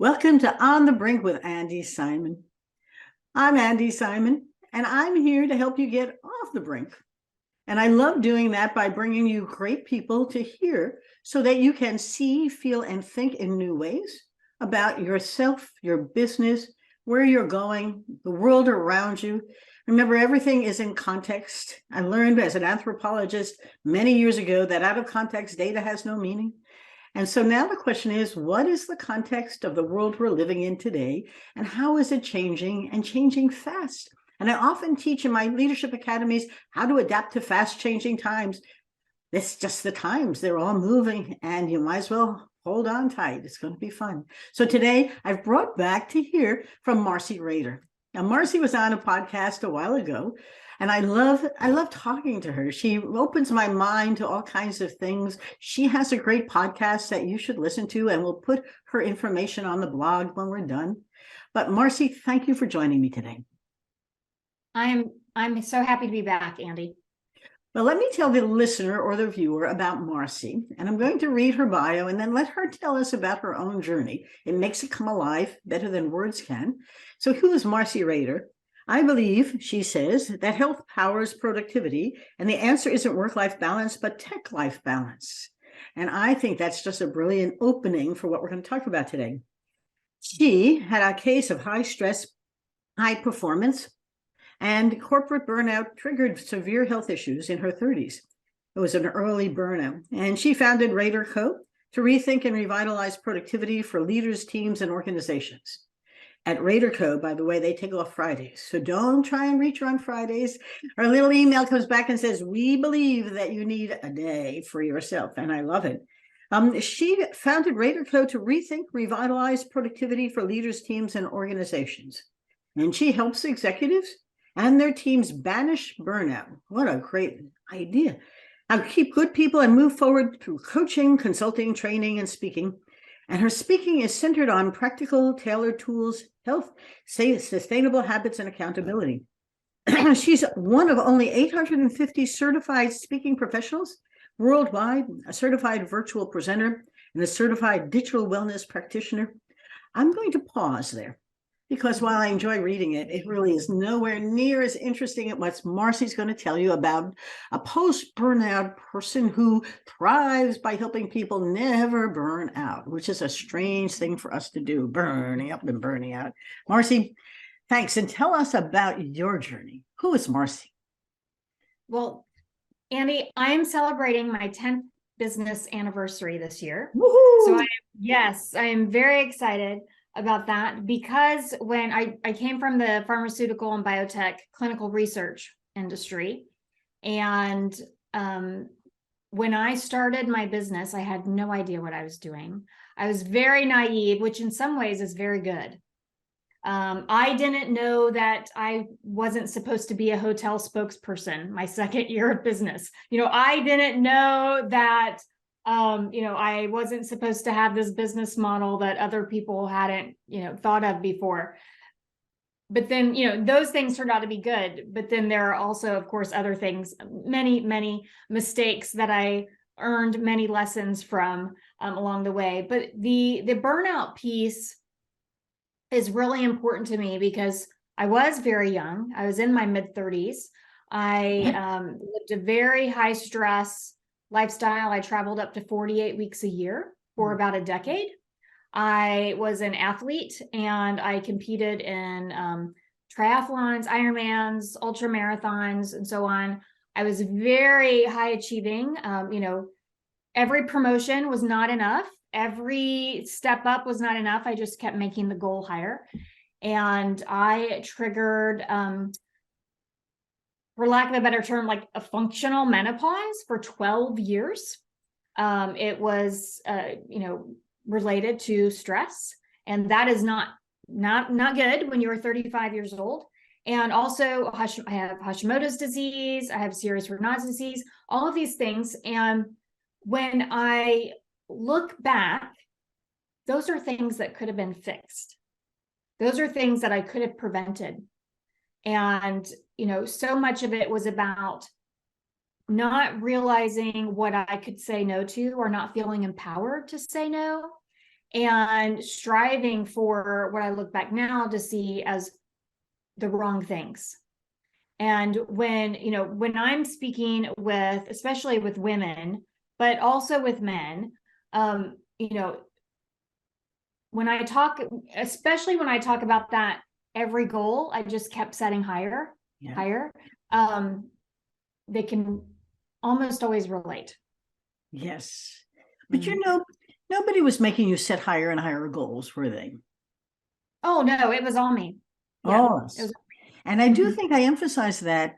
Welcome to On the Brink with Andi Simon. I'm Andi Simon, and I'm here to help you get off the brink. And I love doing that by bringing you great people to hear so that you can see, feel, and think in new ways about yourself, your business, where you're going, the world around you. Remember, everything is in context. I learned as an anthropologist many years ago that out of context data has no meaning. And so now the question is, what is the context of the world we're living in today, and how is it changing and changing fast? And I often teach in my leadership academies how to adapt to fast changing times. It's just the times, they're all moving, and you might as well hold on tight. It's going to be fun. So today I've brought back to hear from Marcey Rader. Now, Marcey was on a podcast a while ago, and I love talking to her. She opens my mind to all kinds of things. She has a great podcast that you should listen to, and we'll put her information on the blog when we're done. But Marcey, thank you for joining me today. I'm so happy to be back, Andi. Well, let me tell the listener or the viewer about Marcey, and I'm going to read her bio and then let her tell us about her own journey. It makes it come alive better than words can. So who is Marcey Rader? I believe, she says, that health powers productivity, and the answer isn't work-life balance, but tech-life balance. And I think that's just a brilliant opening for what we're going to talk about today. She had a case of high stress, high performance, and corporate burnout triggered severe health issues in her 30s. It was an early burnout, and she founded Rader Co. to rethink and revitalize productivity for leaders, teams, and organizations. At Rader Co., by the way, they take off Fridays, so don't try and reach her on Fridays. Her little email comes back and says, we believe that you need a day for yourself, and I love it. She founded Rader Co. to rethink, revitalize productivity for leaders, teams, and organizations. And she helps executives and their teams banish burnout. What a great idea. Now, keep good people and move forward through coaching, consulting, training, and speaking. And her speaking is centered on practical, tailored tools, health, sustainable habits, and accountability. She's one of only 850 certified speaking professionals worldwide, a certified virtual presenter, and a certified digital wellness practitioner. I'm going to pause there, because while I enjoy reading it, it really is nowhere near as interesting as what Marcey's going to tell you about a post-burnout person who thrives by helping people never burn out, which is a strange thing for us to do, burning up and burning out. Marcey, thanks. And tell us about your journey. Who is Marcey? Well, Andi, I am celebrating my 10th business anniversary this year. Woohoo! So I am very excited about that, because when I came from the pharmaceutical and biotech clinical research industry, and when I started my business, I had no idea what I was doing. I was very naive, which in some ways is very good. I didn't know that I wasn't supposed to be a hotel spokesperson my second year of business. I didn't know that I wasn't supposed to have this business model that other people hadn't, thought of before. But then, those things turned out to be good. But then there are also, of course, other things, many mistakes that I earned many lessons from along the way. But the burnout piece is really important to me because I was very young. I was in my mid-30s. I lived a very high stress lifestyle. I traveled up to 48 weeks a year for about a decade. I was an athlete, and I competed in triathlons, Ironmans, ultra marathons, and so on. I was very high achieving. Every promotion was not enough. Every step up was not enough. I just kept making the goal higher. And I triggered, for lack of a better term, like a functional menopause for 12 years. It was, related to stress, and that is not good when you are 35 years old. And also, I have Hashimoto's disease. I have serious Raynaud's disease. All of these things, and when I look back, those are things that could have been fixed. Those are things that I could have prevented. And, so much of it was about not realizing what I could say no to, or not feeling empowered to say no. and striving for what I look back now to see as the wrong things. And when, when I'm speaking with, especially with women, but also with men, when I talk, especially when I talk about that every goal, I just kept setting higher, higher. They can almost always relate. Yes. But nobody was making you set higher and higher goals, were they? Oh, no, it was all me. Oh, and I do think I emphasize that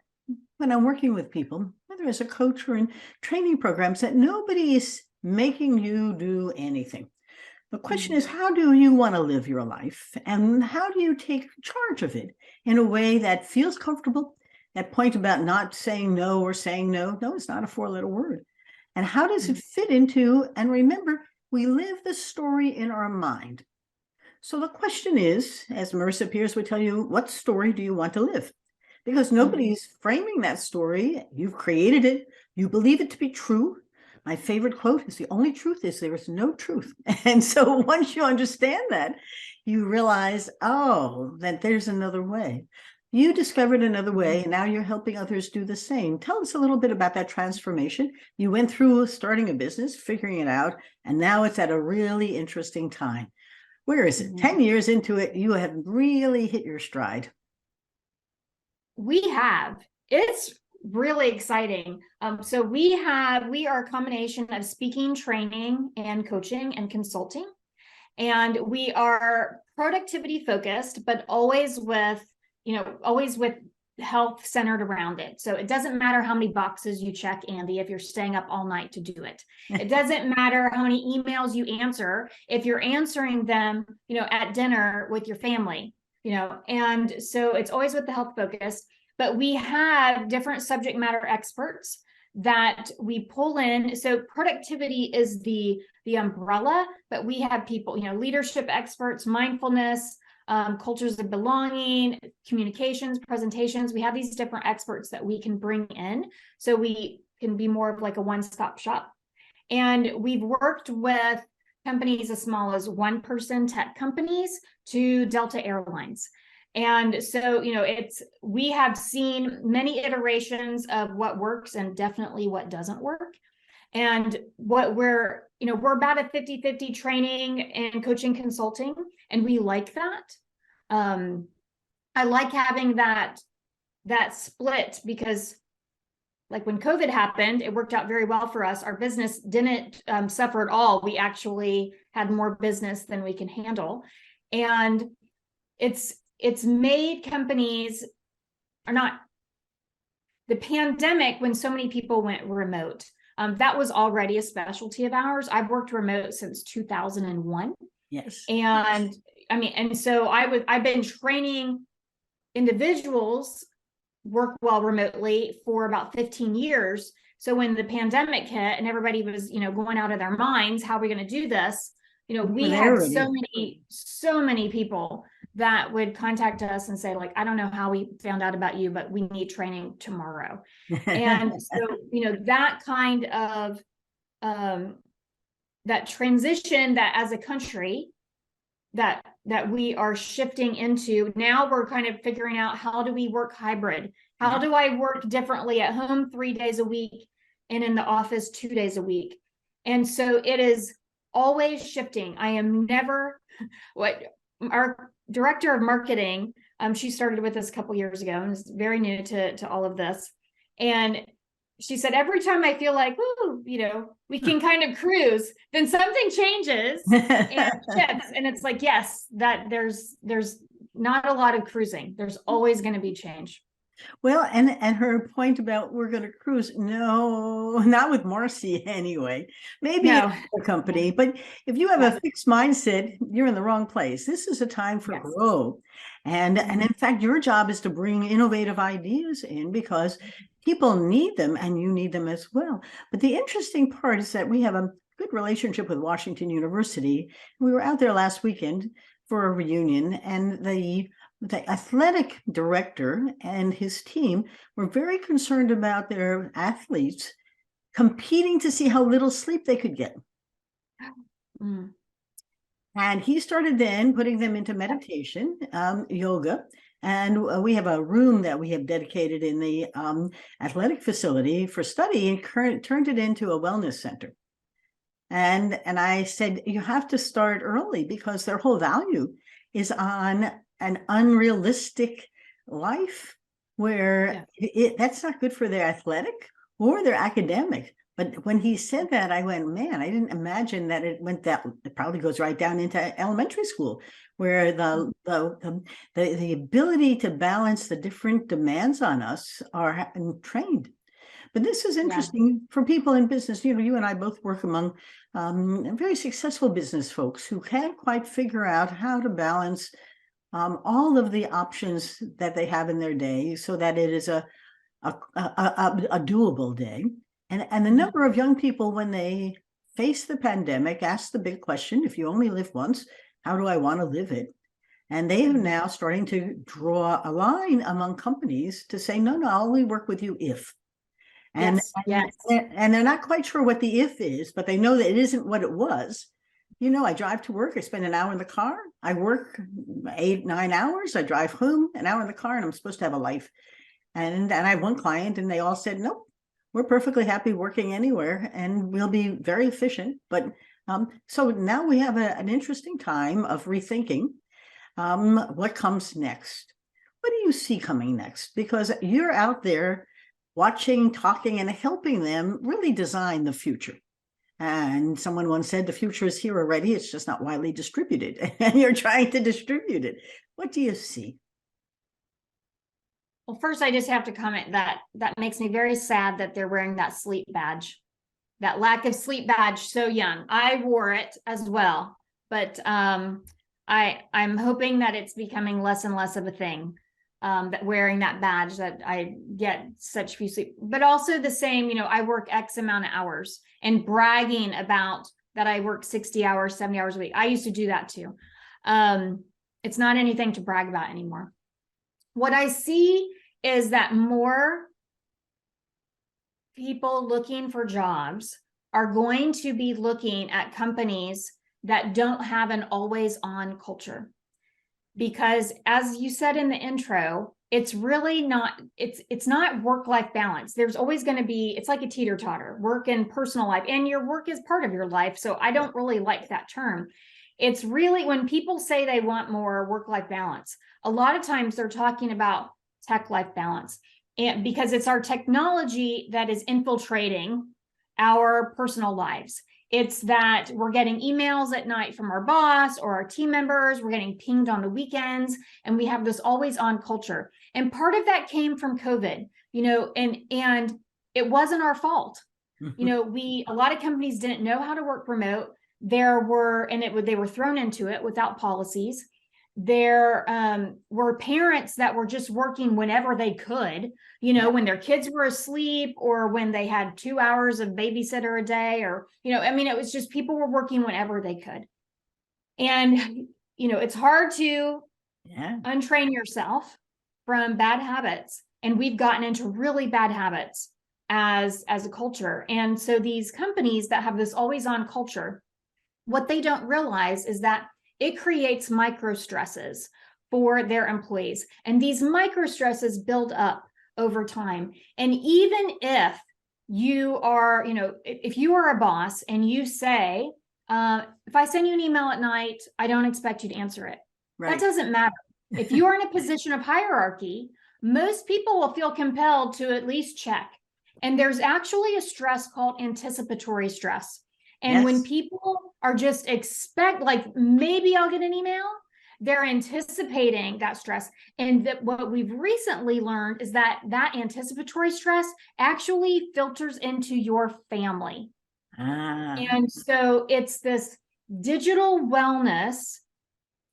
when I'm working with people, whether as a coach or in training programs, that nobody is making you do anything. The question is, how do you want to live your life? And how do you take charge of it in a way that feels comfortable? That point about not saying no or saying no, no, it's not a four-letter word. And how does it fit into, and remember, we live the story in our mind. So the question is, as Marissa Pierce would tell you, what story do you want to live? Because nobody's framing that story. You've created it. You believe it to be true. My favorite quote is, the only truth is there is no truth. And so once you understand that, you realize, oh, that there's another way. You discovered another way, and now you're helping others do the same. Tell us a little bit about that transformation. You went through starting a business, figuring it out, and now it's at a really interesting time. Where is it? 10 years into it, you have really hit your stride. We have. It's really exciting. So we are a combination of speaking, training, and coaching and consulting. And we are productivity focused, but always with health centered around it. So it doesn't matter how many boxes you check, Andi, if you're staying up all night to do it. It doesn't matter how many emails you answer if you're answering them, at dinner with your family, and so it's always with the health focus. But we have different subject matter experts that we pull in. So productivity is the umbrella, but we have people, leadership experts, mindfulness, cultures of belonging, communications, presentations. We have these different experts that we can bring in so we can be more of like a one-stop shop. And we've worked with companies as small as one-person tech companies to Delta Airlines. And so, we have seen many iterations of what works and definitely what doesn't work. And what we're about a 50-50 training and coaching consulting, and we like that. I like having that split because, like, when COVID happened, it worked out very well for us. Our business didn't suffer at all. We actually had more business than we can handle. And it's made companies are not the pandemic, when so many people went remote. That was already a specialty of ours. I've worked remote since 2001. Yes. And and so I've been training individuals work well remotely for about 15 years. So when the pandemic hit and everybody was, going out of their minds, how are we going to do this? We had so many people that would contact us and say, like, I don't know how we found out about you, but we need training tomorrow. And so, that kind of that transition that as a country that we are shifting into now, we're kind of figuring out, how do we work hybrid? How do I work differently at home 3 days a week and in the office 2 days a week? And so it is always shifting. I am never our director of marketing, she started with us a couple years ago and is very new to all of this. And she said, every time I feel like, we can kind of cruise, then something changes and shifts. And it's like, yes, that there's not a lot of cruising. There's always going to be change. Well, and her point about we're going to cruise, no, not with Marcey anyway. Maybe a company, but if you have a fixed mindset, you're in the wrong place. This is a time for growth. And in fact, your job is to bring innovative ideas in because people need them and you need them as well. But the interesting part is that we have a good relationship with Washington University. We were out there last weekend for a reunion, and the athletic director and his team were very concerned about their athletes competing to see how little sleep they could get. And he started then putting them into meditation, yoga. And we have a room that we have dedicated in the athletic facility for study and turned it into a wellness center. And I said, you have to start early because their whole value is on an unrealistic life where that's not good for their athletic or their academic. But when he said that, I went, man, I didn't imagine that it went that. It probably goes right down into elementary school, where the ability to balance the different demands on us are trained. But this is interesting for people in business. You know, you and I both work among very successful business folks who can't quite figure out how to balance all of the options that they have in their day so that it is a doable day. And the number of young people, when they face the pandemic, ask the big question, if you only live once, how do I want to live it? And they are now starting to draw a line among companies to say, no, I'll only work with you if. And they're not quite sure what the if is, but they know that it isn't what it was. You know, I drive to work, I spend an hour in the car, I work 8-9 hours, I drive home, an hour in the car, and I'm supposed to have a life. And I have one client, and they all said, nope, we're perfectly happy working anywhere, and we'll be very efficient. But so now we have an interesting time of rethinking what comes next. What do you see coming next? Because you're out there watching, talking, and helping them really design the future. And someone once said, the future is here already. It's just not widely distributed. And you're trying to distribute it. What do you see? Well, first, I just have to comment that makes me very sad that they're wearing that sleep badge, that lack of sleep badge so young. I wore it as well, but I'm hoping that it's becoming less and less of a thing, that wearing that badge, that I get such few sleep. But also the same, you know, I work X amount of hours, and bragging about that I work 60 hours, 70 hours a week. I used to do that too. It's not anything to brag about anymore. What I see is that more people looking for jobs are going to be looking at companies that don't have an always on culture. Because as you said in the intro, it's really not, it's not work-life balance. There's always going to be, it's like a teeter-totter, work and personal life, and your work is part of your life. So I don't really like that term. It's really, when people say they want more work-life balance, a lot of times they're talking about tech life balance, and because it's our technology that is infiltrating our personal lives. It's that we're getting emails at night from our boss or our team members, we're getting pinged on the weekends, and we have this always on culture. And part of that came from COVID, you know, and it wasn't our fault. You know, a lot of companies didn't know how to work remote. They were thrown into it without policies. There were parents that were just working whenever they could, you know, when their kids were asleep, or when they had 2 hours of babysitter a day, or, you know, I mean, it was just people were working whenever they could. And, you know, it's hard to untrain yourself from bad habits. And we've gotten into really bad habits as a culture. And so these companies that have this always on culture, what they don't realize is that it creates micro stresses for their employees. And these micro stresses build up over time. And even if you are, you know, if you are a boss and you say, if I send you an email at night, I don't expect you to answer it. Right. That doesn't matter. If you are in a position of hierarchy, most people will feel compelled to at least check. And there's actually a stress called anticipatory stress. And when people are just like, maybe I'll get an email, they're anticipating that stress. And what we've recently learned is that anticipatory stress actually filters into your family. And so it's this digital wellness,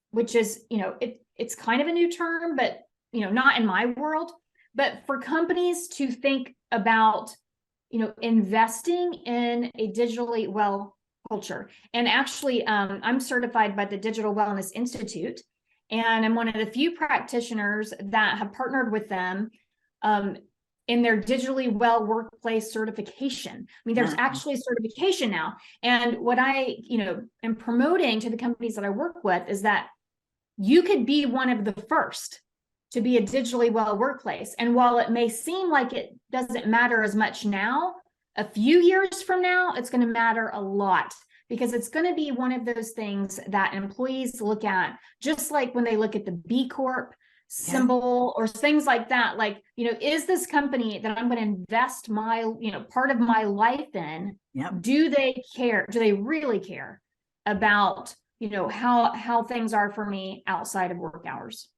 which is, you know, it's kind of a new term, but, you know, not in my world, but for companies to think about, you know, investing in a digitally well culture. And actually, I'm certified by the Digital Wellness Institute, and I'm one of the few practitioners that have partnered with them in their digitally well workplace certification. I mean, there's actually certification now. And what I, am promoting to the companies that I work with is that you could be one of the first to be a digitally well workplace. And while it may seem like it doesn't matter as much now, a few years from now, it's going to matter a lot, because it's going to be one of those things that employees look at, just like when they look at the B Corp symbol or things like that. Like, is this company that I'm going to invest my, part of my life in, do they care? Do they really care about, how things are for me outside of work hours?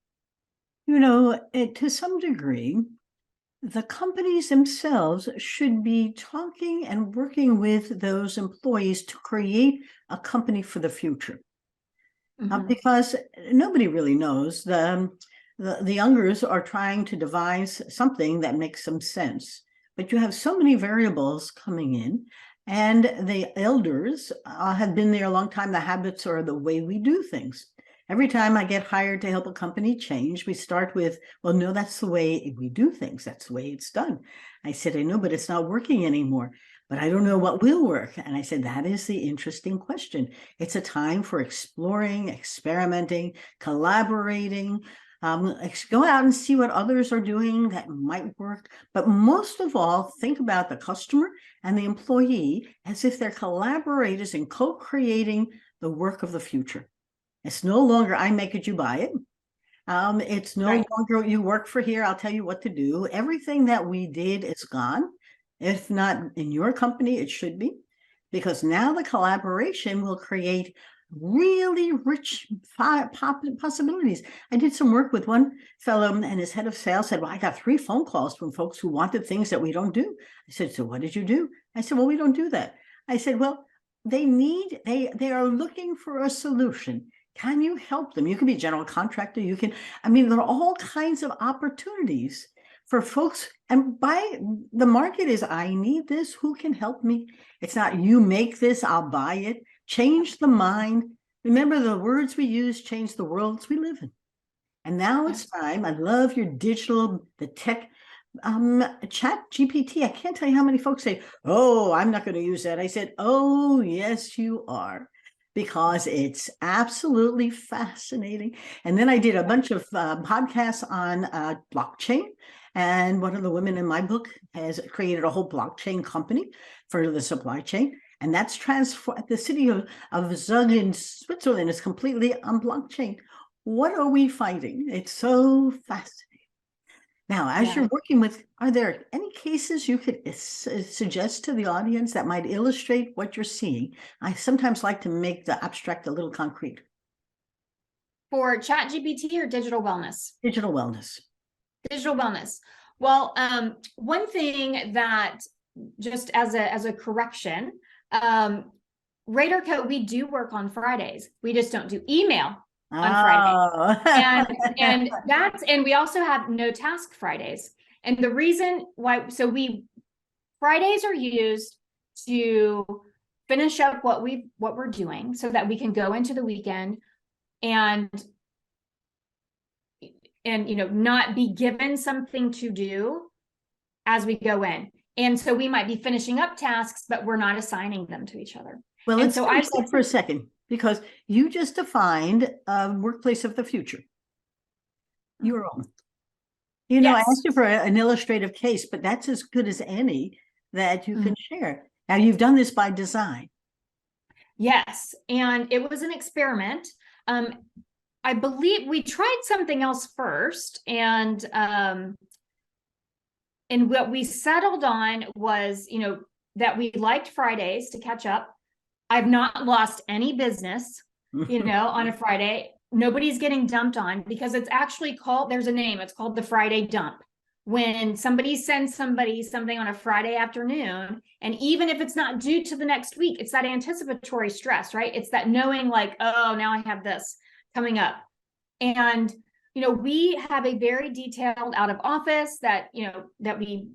To some degree, the companies themselves should be talking and working with those employees to create a company for the future. Because nobody really knows. The youngers are trying to devise something that makes some sense, but you have so many variables coming in, and the elders have been there a long time. The habits are the way we do things. Every time I get hired to help a company change, we start with, well, no, that's the way we do things. That's the way it's done. I said, I know, but it's not working anymore. But I don't know what will work. And I said, that is the interesting question. It's a time for exploring, experimenting, collaborating. Go out and see what others are doing that might work. But most of all, think about the customer and the employee as if they're collaborators in co-creating the work of the future. It's no longer, I make it, you buy it. It's no longer, you work for here, I'll tell you what to do. Everything that we did is gone. If not in your company, it should be, because now the collaboration will create really rich possibilities. I did some work with one fellow, and his head of sales said, well, I got 3 phone calls from folks who wanted things that we don't do. I said, so what did you do? I said, well, we don't do that. I said, well, they are looking for a solution. Can you help them? You can be a general contractor. There are all kinds of opportunities for folks. And the market is, I need this. Who can help me? It's not, you make this, I'll buy it. Change the mind. Remember, the words we use change the worlds we live in. And now it's time. I love your the tech, Chat GPT. I can't tell you how many folks say, oh, I'm not going to use that. I said, oh, yes, you are. Because it's absolutely fascinating. And then I did a bunch of podcasts on blockchain. And one of the women in my book has created a whole blockchain company for the supply chain. And that's transformed. The city of Zug in Switzerland is completely on blockchain. What are we fighting? It's so fascinating. Now, as you're working with, are there any cases you could suggest to the audience that might illustrate what you're seeing? I sometimes like to make the abstract a little concrete. For ChatGPT or digital wellness? Digital wellness. Digital wellness. Well, one thing that, just as a correction, Rader Co, we do work on Fridays. We just don't do email on Friday. And we also have no task Fridays. And the reason why, Fridays are used to finish up what we're doing so that we can go into the weekend and not be given something to do as we go in. And so we might be finishing up tasks, but we're not assigning them to each other. Well, let's finish that for a second, because you just defined a workplace of the future. Your own. I asked you for an illustrative case, but that's as good as any that you can share. Now, you've done this by design. Yes, and it was an experiment. I believe we tried something else first, and what we settled on was, that we liked Fridays to catch up. I've not lost any business, on a Friday. Nobody's getting dumped on, because it's actually called, there's a name, it's called the Friday dump. When somebody sends somebody something on a Friday afternoon, and even if it's not due to the next week, it's that anticipatory stress, right? It's that knowing like, oh, now I have this coming up. And, we have a very detailed out of office that we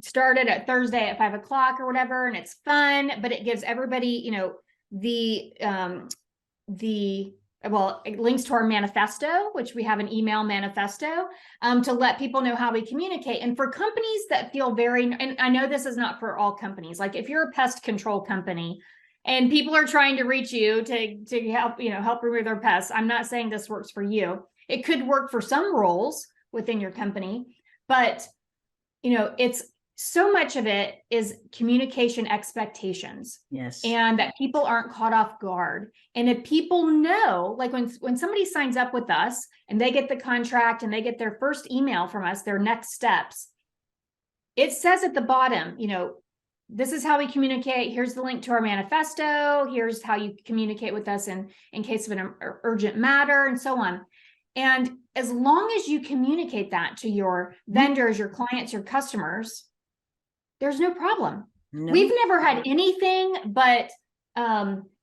started at Thursday at 5 o'clock or whatever. And it's fun, but it gives everybody, the well, it links to our manifesto, which we have an email manifesto, to let people know how we communicate. And for companies that feel and I know this is not for all companies, like if you're a pest control company and people are trying to reach you to help remove their pests, I'm not saying this works for you. It could work for some roles within your company, but it's so much of it is communication expectations. Yes. And that people aren't caught off guard. And if people know, like when somebody signs up with us and they get the contract and they get their first email from us, their next steps, it says at the bottom, this is how we communicate. Here's the link to our manifesto. Here's how you communicate with us in case of an urgent matter, and so on. And as long as you communicate that to your vendors, your clients, your customers, there's no problem. No. We've never had anything but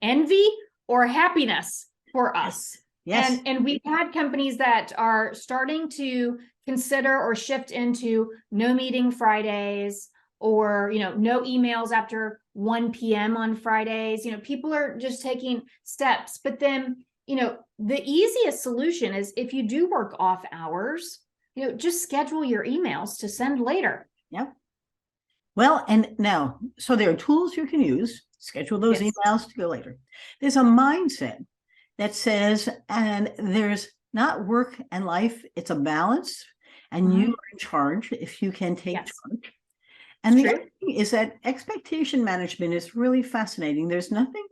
envy or happiness for us. Yes. And we've had companies that are starting to consider or shift into no meeting Fridays, or no emails after 1 p.m. on Fridays. People are just taking steps. But then the easiest solution is, if you do work off hours, just schedule your emails to send later. Yep. Well, and now, so there are tools you can use, schedule those emails to go later. There's a mindset that says, and there's not work and life, it's a balance, and you are in charge if you can take charge. And the other thing is that expectation management is really fascinating. There's nothing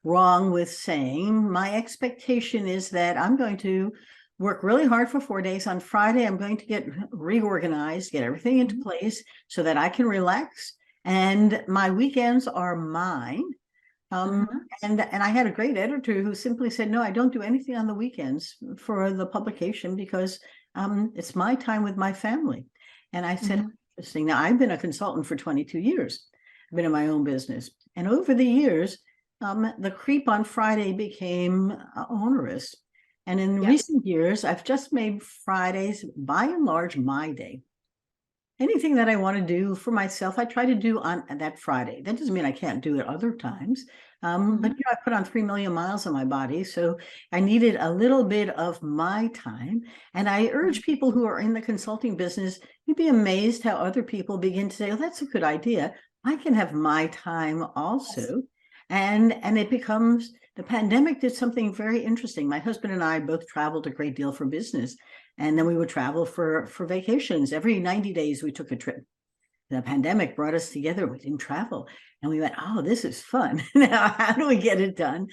wrong with saying, my expectation is that I'm going to work really hard for 4 days. On Friday, I'm going to get reorganized, get everything into place so that I can relax. And my weekends are mine. And I had a great editor who simply said, no, I don't do anything on the weekends for the publication because it's my time with my family. And I said, interesting. Now, I've been a consultant for 22 years. I've been in my own business. And over the years, the creep on Friday became onerous. And in recent years, I've just made Fridays, by and large, my day. Anything that I want to do for myself, I try to do on that Friday. That doesn't mean I can't do it other times. But I put on 3 million miles on my body, so I needed a little bit of my time. And I urge people who are in the consulting business, you'd be amazed how other people begin to say, oh, that's a good idea. I can have my time also. And it becomes, the pandemic did something very interesting. My husband and I both traveled a great deal for business, and then we would travel for vacations. Every 90 days, we took a trip. The pandemic brought us together. We didn't travel. And we went, oh, this is fun. Now, how do we get it done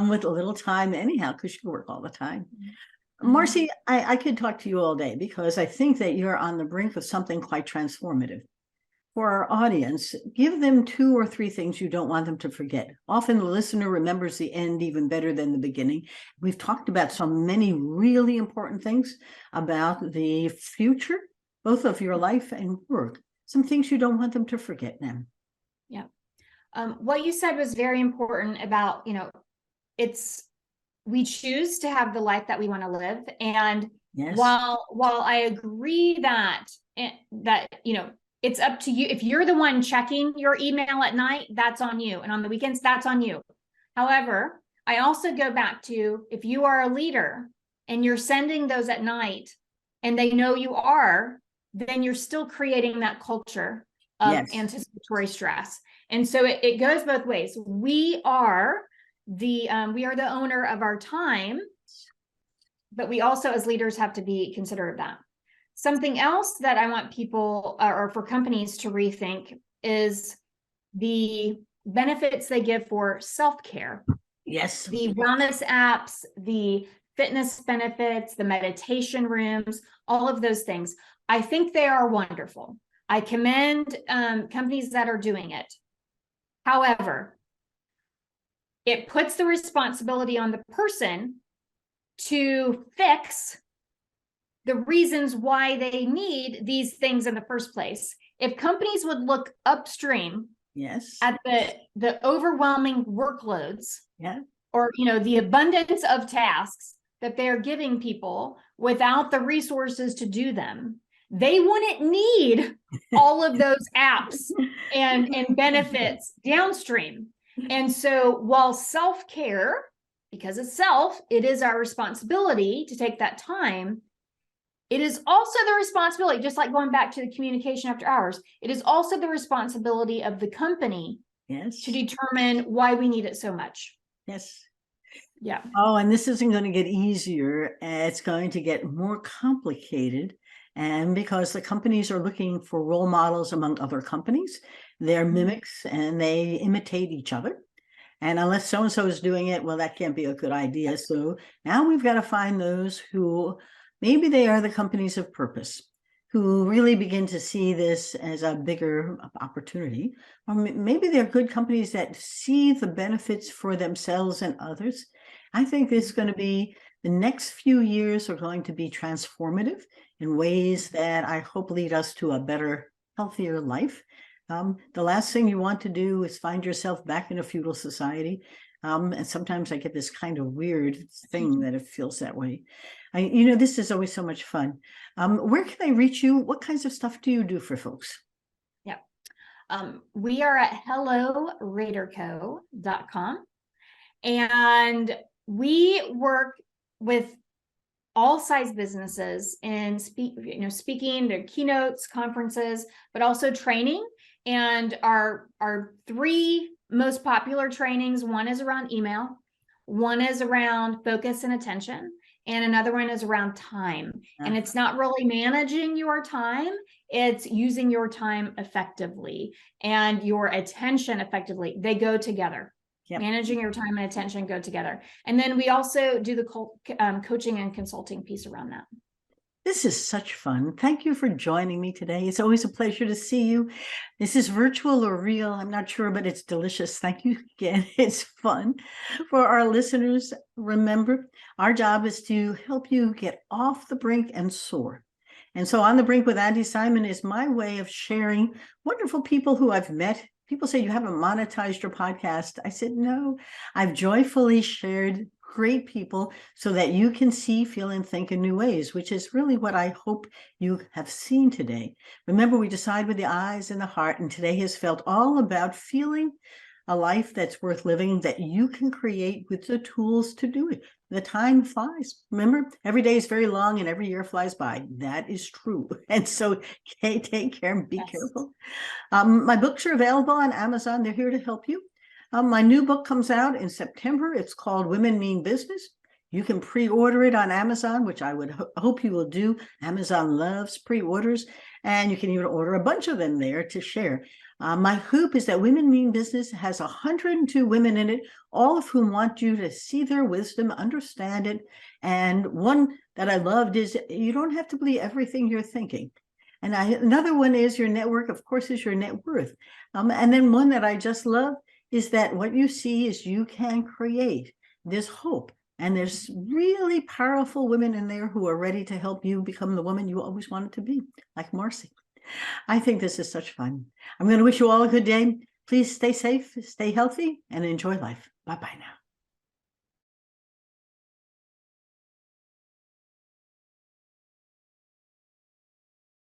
with a little time anyhow? Because you work all the time. Marcey, I could talk to you all day because I think that you're on the brink of something quite transformative. For our audience, give them 2 or 3 things you don't want them to forget. Often the listener remembers the end even better than the beginning. We've talked about so many really important things about the future, both of your life and work. Some things you don't want them to forget now. Yeah. What you said was very important about, we choose to have the life that we want to live. And while I agree that it's up to you. If you're the one checking your email at night, that's on you. And on the weekends, that's on you. However, I also go back to, if you are a leader and you're sending those at night and they know you are, then you're still creating that culture of anticipatory stress. And so it goes both ways. We are the owner of our time, but we also as leaders have to be considerate of that. Something else that I want people or for companies to rethink is the benefits they give for self-care. Yes. The wellness apps, the fitness benefits, the meditation rooms, all of those things. I think they are wonderful. I commend companies that are doing it. However, it puts the responsibility on the person to fix the reasons why they need these things in the first place. If companies would look upstream at the overwhelming workloads or the abundance of tasks that they're giving people without the resources to do them, they wouldn't need all of those apps and benefits downstream. And so while self-care because it's self, it is our responsibility to take that time. It is also the responsibility, just like going back to the communication after hours, it is also the responsibility of the company to determine why we need it so much. Yes. Yeah. Oh, and this isn't going to get easier. It's going to get more complicated. And because the companies are looking for role models among other companies, they're mimics and they imitate each other. And unless so-and-so is doing it, well, that can't be a good idea. So now we've got to find those who maybe they are the companies of purpose, who really begin to see this as a bigger opportunity. Or maybe they're good companies that see the benefits for themselves and others. I think it's going to be, the next few years are going to be transformative in ways that I hope lead us to a better, healthier life. The last thing you want to do is find yourself back in a feudal society. And sometimes I get this kind of weird thing that it feels that way. This is always so much fun. Where can I reach you? What kinds of stuff do you do for folks? Yeah. We are at helloraderco.com. And we work with all size businesses in speaking, their keynotes, conferences, but also training. And our three most popular trainings, one is around email, one is around focus and attention, and another one is around time. And it's not really managing your time, it's using your time effectively and your attention effectively. They go together. Yep. Managing your time and attention go together. And then we also do the coaching and consulting piece around that. This is such fun. Thank you for joining me today. It's always a pleasure to see you. This is virtual or real, I'm not sure, but it's delicious. Thank you again. It's fun. For our listeners, remember, our job is to help you get off the brink and soar. And so On the Brink with Andi Simon is my way of sharing wonderful people who I've met. People say, you haven't monetized your podcast. I said, no, I've joyfully shared great people so that you can see, feel, and think in new ways, which is really what I hope you have seen today. Remember, we decide with the eyes and the heart, and today has felt all about feeling a life that's worth living, that you can create with the tools to do it. The time flies. Remember, every day is very long and every year flies by. That is true. And so take care and be careful. My books are available on Amazon. They're here to help you. My new book comes out in September. It's called Women Mean Business. You can pre-order it on Amazon, which I would hope you will do. Amazon loves pre-orders, and you can even order a bunch of them there to share. My hoop is that Women Mean Business has 102 women in it, all of whom want you to see their wisdom, understand it. And one that I loved is you don't have to believe everything you're thinking. And another one is your network, of course, is your net worth. And then one that I just love is that what you see is you can create. There's hope. And there's really powerful women in there who are ready to help you become the woman you always wanted to be, like Marcey. I think this is such fun. I'm going to wish you all a good day. Please stay safe, stay healthy, and enjoy life. Bye-bye now.